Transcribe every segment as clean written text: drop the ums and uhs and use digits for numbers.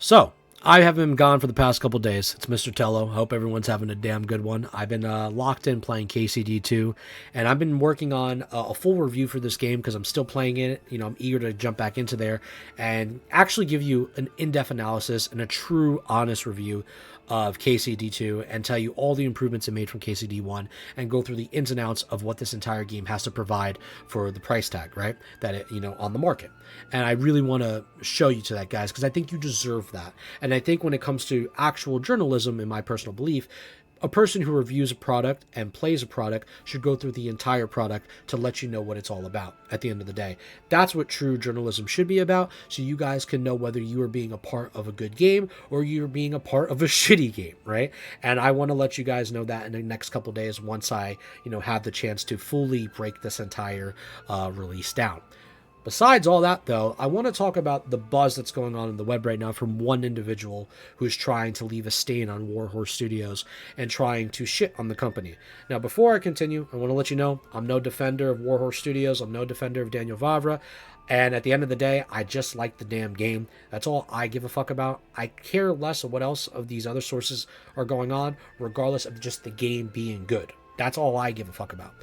So, I have been gone for the past couple days. It's Mr. Tello. Hope everyone's having a damn good one. I've been locked in playing KCD2, and I've been working on a full review for this game because I'm still playing it. You know, I'm eager to jump back into there and actually give you an in-depth analysis and a true, honest review of KCD2 and tell you all the improvements it made from KCD1 and go through the ins and outs of what this entire game has to provide for the price tag, right? That it, on the market. And I really want to show you to that, guys, because I think you deserve that. And I think when it comes to actual journalism, in my personal belief, a person who reviews a product and plays a product should go through the entire product to let you know what it's all about at the end of the day. That's what true journalism should be about, so you guys can know whether you are being a part of a good game or you're being a part of a shitty game, right? And I want to let you guys know that in the next couple days once I, have the chance to fully break this entire release down. Besides all that, though, I want to talk about the buzz that's going on in the web right now from one individual who's trying to leave a stain on Warhorse Studios and trying to shit on the company. Now, before I continue, I want to let you know I'm no defender of Warhorse Studios. I'm no defender of Daniel Vavra. And at the end of the day, I just like the damn game. That's all I give a fuck about. I care less of what else of these other sources are going on, regardless of just the game being good. That's all I give a fuck about.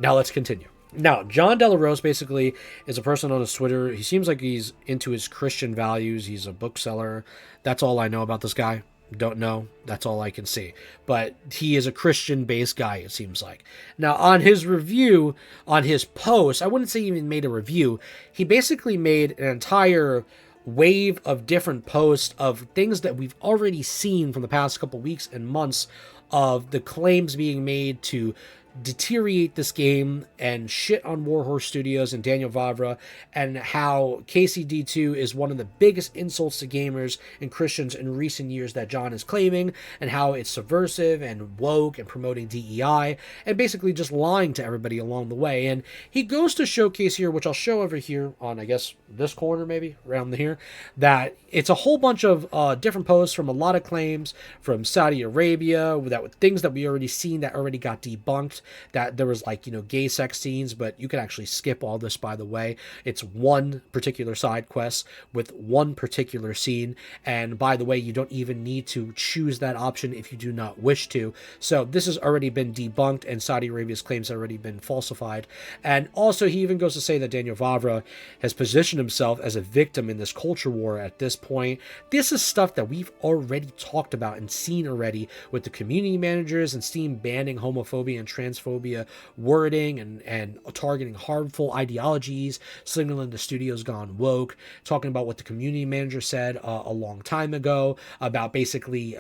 Now, let's continue. Now, John Delarose basically is a person on his Twitter. He seems like he's into his Christian values. He's a bookseller. That's all I know about this guy. Don't know. That's all I can see. But he is a Christian-based guy, it seems like. Now, on his review, on his post, I wouldn't say he even made a review. He basically made an entire wave of different posts of things that we've already seen from the past couple weeks and months of the claims being made to deteriorate this game and shit on Warhorse Studios and Daniel Vavra, and how KCD2 is one of the biggest insults to gamers and Christians in recent years that John is claiming, and how it's subversive and woke and promoting DEI, and basically just lying to everybody along the way. And he goes to showcase here, which I'll show over here on, I guess, this corner maybe, around here, that it's a whole bunch of different posts from a lot of claims from Saudi Arabia, that things that we already seen that already got debunked, that there was gay sex scenes, but you can actually skip all this, by the way. It's one particular side quest with one particular scene, and by the way, you don't even need to choose that option if you do not wish to. So this has already been debunked, and Saudi Arabia's claims have already been falsified. And also, he even goes to say that Daniel Vavra has positioned himself as a victim in this culture war at this point. This is stuff that we've already talked about and seen already, with the community managers and Steam banning homophobia and transphobia wording and targeting harmful ideologies, signaling the studio's gone woke, talking about what the community manager said a long time ago about basically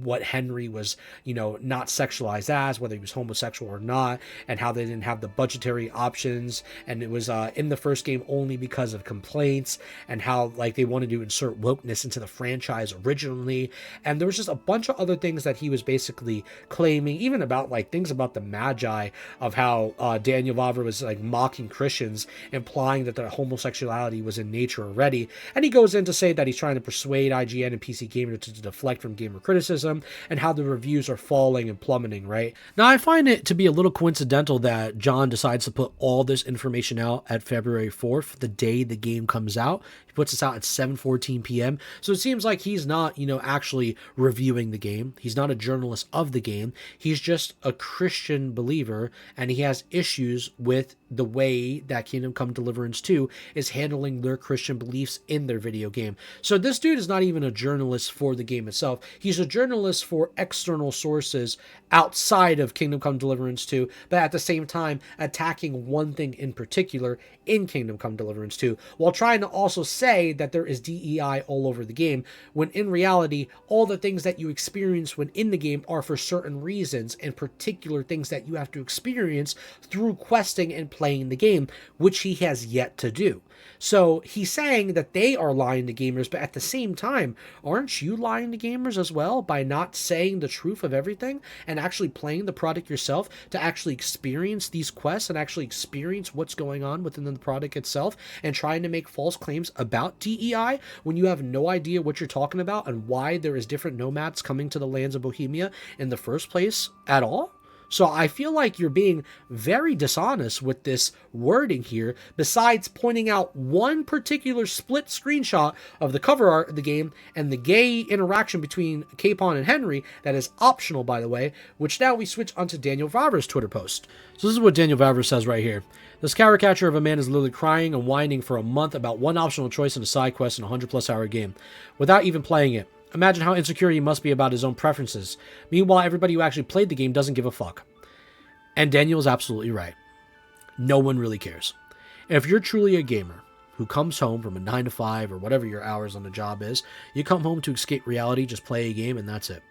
what Henry was, not sexualized as, whether he was homosexual or not, and how they didn't have the budgetary options, and it was in the first game only because of complaints, and how they wanted to insert wokeness into the franchise originally. And there was just a bunch of other things that he was basically claiming, even about things about the Magi, of how Daniel Vavra was mocking Christians, implying that their homosexuality was in nature already. And he goes in to say that he's trying to persuade IGN and PC Gamer to deflect from gamer criticism, and how the reviews are falling and plummeting, right? Now, I find it to be a little coincidental that John decides to put all this information out at February 4th, the day the game comes out. He puts this out at 7:14 p.m. So it seems like he's not, actually reviewing the game. He's not a journalist of the game. He's just a Christian believer, and he has issues with the way that Kingdom Come Deliverance 2 is handling their Christian beliefs in their video game. So this dude is not even a journalist for the game itself. He's a journalist for external sources outside of Kingdom Come Deliverance 2, but at the same time attacking one thing in particular in Kingdom Come Deliverance 2, while trying to also say that there is DEI all over the game, when in reality, all the things that you experience when in the game are for certain reasons, and particular things that you have to experience through questing and playing the game, which he has yet to do. So he's saying that they are lying to gamers, but at the same time, aren't you lying to gamers as well by not saying the truth of everything and actually playing the product yourself to actually experience these quests and actually experience what's going on within the product itself, and trying to make false claims about DEI when you have no idea what you're talking about and why there is different nomads coming to the lands of Bohemia in the first place at all? So I feel like you're being very dishonest with this wording here, besides pointing out one particular split screenshot of the cover art of the game and the gay interaction between Capon and Henry, that is optional, by the way, which now we switch onto Daniel Vavra's Twitter post. So this is what Daniel Vavra says right here. This caricature of a man is literally crying and whining for a month about one optional choice in a side quest in a 100+ hour game, without even playing it. Imagine how insecure he must be about his own preferences. Meanwhile, everybody who actually played the game doesn't give a fuck. And Daniel's absolutely right. No one really cares. If you're truly a gamer who comes home from a 9 to 5 or whatever your hours on the job is, you come home to escape reality, just play a game, and that's it.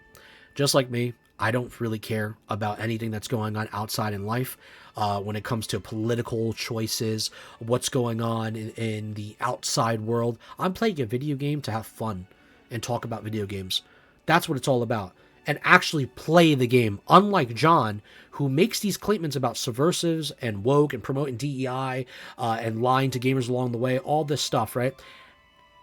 Just like me, I don't really care about anything that's going on outside in life when it comes to political choices, what's going on in the outside world. I'm playing a video game to have fun and talk about video games. That's what it's all about. And actually play the game. Unlike John, who makes these claimants about subversives and woke and promoting DEI and lying to gamers along the way, all this stuff, right?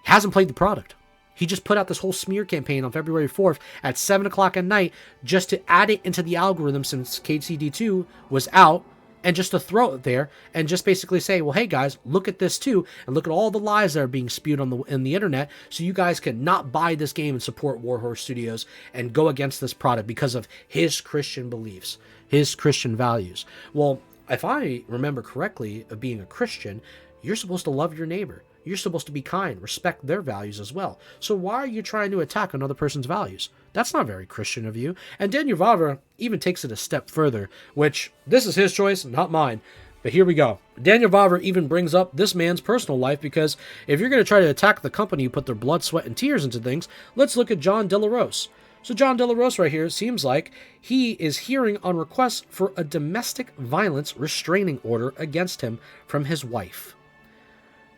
Hasn't played the product. He just put out this whole smear campaign on February 4th at 7 o'clock at night just to add it into the algorithm since KCD2 was out, and just to throw it there and just basically say, well, hey guys, look at this too, and look at all the lies that are being spewed in the internet, so you guys can not buy this game and support Warhorse Studios and go against this product because of his Christian beliefs, his Christian values. Well, if I remember correctly, of being a Christian, you're supposed to love your neighbor. You're supposed to be kind, respect their values as well. So why are you trying to attack another person's values? That's not very Christian of you. And Daniel Vavra even takes it a step further, which this is his choice, not mine. But here we go. Daniel Vavra even brings up this man's personal life, because if you're going to try to attack the company who put their blood, sweat, and tears into things, let's look at John Delarose. So John Delarose right here seems like he is hearing on requests for a domestic violence restraining order against him from his wife.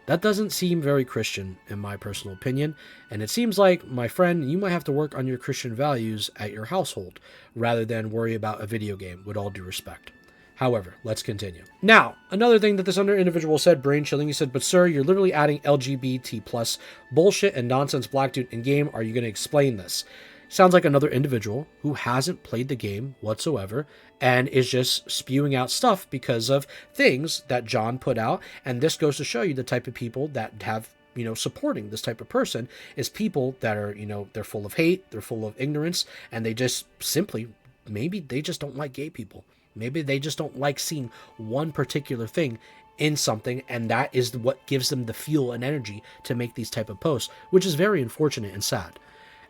That doesn't seem very Christian, in my personal opinion, and it seems like, my friend, you might have to work on your Christian values at your household, rather than worry about a video game, with all due respect. However, let's continue. Now, another thing that this other individual said, brain chilling, he said, but sir, you're literally adding LGBT plus bullshit and nonsense black dude in game. Are you going to explain this? Sounds like another individual who hasn't played the game whatsoever and is just spewing out stuff because of things that John put out. And this goes to show you the type of people that have, supporting this type of person is people that are, they're full of hate, they're full of ignorance, and they just simply, maybe they just don't like gay people. Maybe they just don't like seeing one particular thing in something, and that is what gives them the fuel and energy to make these type of posts, which is very unfortunate and sad.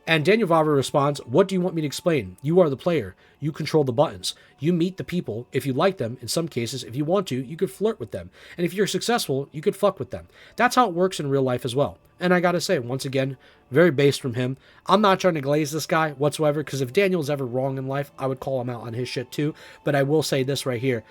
And Daniel Vavra responds, what do you want me to explain? You are the player. You control the buttons. You meet the people. If you like them, in some cases, if you want to, you could flirt with them. And if you're successful, you could fuck with them. That's how it works in real life as well. And I gotta say, once again, very based from him. I'm not trying to glaze this guy whatsoever, because if Daniel's ever wrong in life, I would call him out on his shit too. But I will say this right here.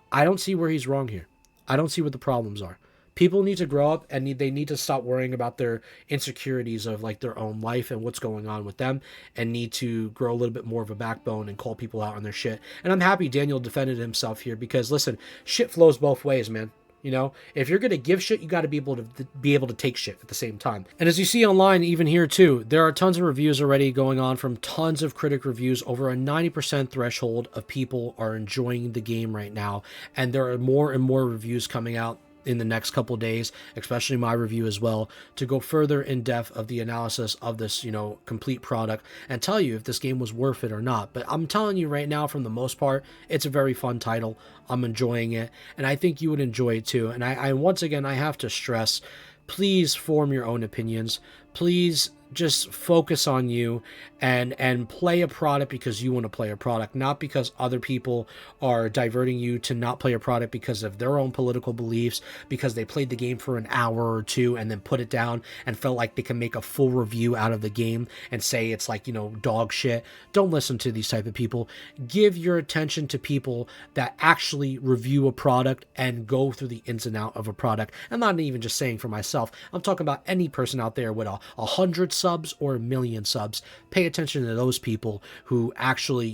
I don't see where he's wrong here. I don't see what the problems are. People need to grow up, and they need to stop worrying about their insecurities of like their own life and what's going on with them, and need to grow a little bit more of a backbone and call people out on their shit. And I'm happy Daniel defended himself here, because listen, shit flows both ways, man. If you're going to give shit, you got to be able to take shit at the same time. And as you see online, even here too, there are tons of reviews already going on from tons of critic reviews. Over a 90% threshold of people are enjoying the game right now. And there are more and more reviews coming out in the next couple of days, especially my review as well, to go further in depth of the analysis of this, complete product, and tell you if this game was worth it or not. But I'm telling you right now, from the most part, it's a very fun title. I'm enjoying it, and I think you would enjoy it too. And I once again, I have to stress, please form your own opinions. Please just focus on you and play a product because you want to play a product, not because other people are diverting you to not play a product because of their own political beliefs, because they played the game for an hour or two and then put it down and felt like they can make a full review out of the game and say it's like, dog shit. Don't listen to these type of people. Give your attention to people that actually review a product and go through the ins and out of a product. I'm not even just saying for myself. I'm talking about any person out there with 100 subs or 1 million subs. Pay attention to those people who actually,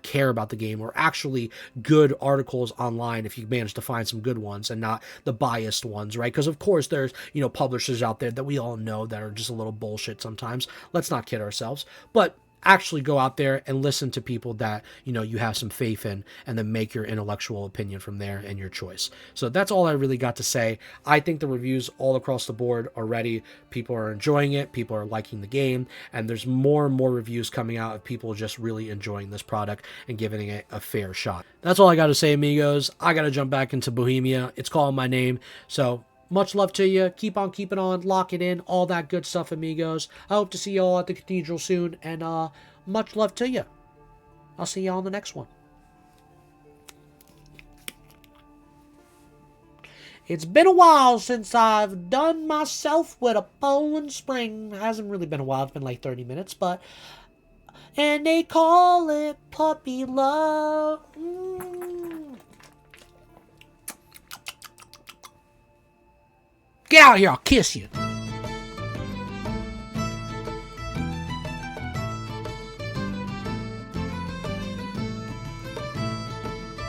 care about the game, or actually good articles online if you manage to find some good ones and not the biased ones, right? Because of course there's, publishers out there that we all know that are just a little bullshit sometimes. Let's not kid ourselves. But actually go out there and listen to people that, you know, you have some faith in, and then make your intellectual opinion from there and your choice. So that's all I really got to say. I think the reviews all across the board already, people are enjoying it, people are liking the game, and there's more and more reviews coming out of people just really enjoying this product and giving it a fair shot. That's all I got to say, amigos. I got to jump back into Bohemia. It's calling my name. So much love to you. Keep on keeping on. Lock it in. All that good stuff, amigos. I hope to see you all at the cathedral soon. And much love to you. I'll see you on the next one. It's been a while since I've done myself with a Poland Spring. It hasn't really been a while. It's been like 30 minutes, but... And they call it puppy love. Get out of here, I'll kiss you.